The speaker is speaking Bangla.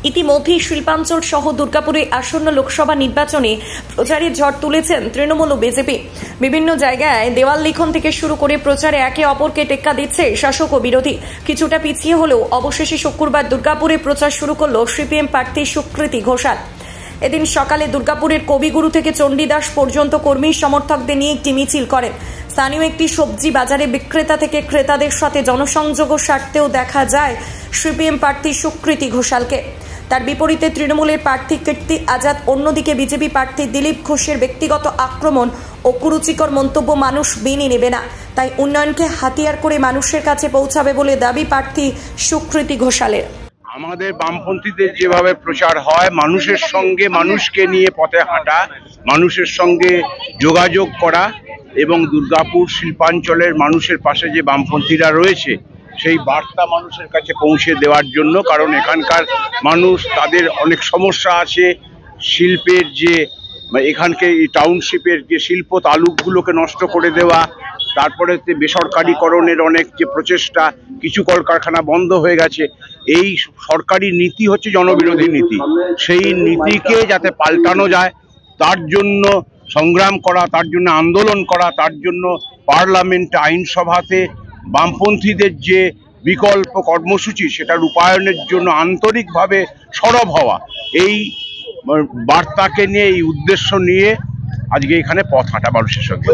ইতিমধ্যেই শিল্পাঞ্চল সহ দুর্গাপুরে আসন্ন লোকসভা নির্বাচনে প্রচারের ঝড় তুলেছেন তৃণমূল ও বিজেপি। বিভিন্ন জায়গায় দেওয়াল লিখন থেকে শুরু করে প্রচারে একে অপরকে টেক্কা দিচ্ছে শাসক ও বিরোধী। কিছুটা পিছিয়ে হলেও অবশেষে শুক্রবার দুর্গাপুরে প্রচার শুরু করল সিপিএম প্রার্থী সুকৃতি ঘোষাল। এদিন সকালে দুর্গাপুরের কবিগুরু থেকে চণ্ডীদাস পর্যন্ত কর্মী সমর্থকদের নিয়ে একটি মিছিল করেন। স্থানীয় একটি সবজি বাজারে বিক্রেতা থেকে ক্রেতাদের সাথে জনসংযোগ সারতেও দেখা যায় সিপিএম প্রার্থী সুকৃতি ঘোষালকে। তার বিপরীতে তৃণমূলের প্রার্থী কীর্তি আজাদ, অন্যদিকে বিজেপি প্রার্থী দিলীপ ঘোষের ব্যক্তিগত আক্রমণ ও কুরুচিকর মন্তব্য মানুষ মেনে নেবে না, তাই উন্নয়নকে হাতিয়ার করে মানুষের কাছে পৌঁছাবে বলে দাবি প্রার্থী সুকৃতি ঘোষালের। আমাদের বামপন্থীদের যেভাবে প্রচার হয়, মানুষের সঙ্গে মানুষকে নিয়ে পথে হাঁটা, মানুষের সঙ্গে যোগাযোগ করা এবং দুর্গাপুর শিল্পাঞ্চলের মানুষের পাশে যে বামপন্থীরা রয়েছে সেই বার্তা মানুষের কাছে পৌঁছে দেওয়ার জন্য। কারণ এখানকার মানুষ, তাদের অনেক সমস্যা আছে। শিল্পের যে এখানকে টাউনশিপের যে শিল্প তালুকগুলোকে নষ্ট করে দেওয়া, তারপরে বেসরকারীকরণের অনেক যে প্রচেষ্টা, কিছু কলকারখানা বন্ধ হয়ে গেছে। এই সরকারি নীতি হচ্ছে জনবিরোধী নীতি। সেই নীতিকে যাতে পাল্টানো যায় তার জন্য সংগ্রাম করা, তার জন্য আন্দোলন করা, তার জন্য পার্লামেন্ট আইনসভাতে বামপন্থীদের যে বিকল্প কর্মসূচি সেটা রূপায়ণের জন্য আন্তরিকভাবে সরব হওয়া, এই বার্তাকে নিয়ে, এই উদ্দেশ্য নিয়ে আজকে এখানে পথ হাঁটা মানুষের সঙ্গে।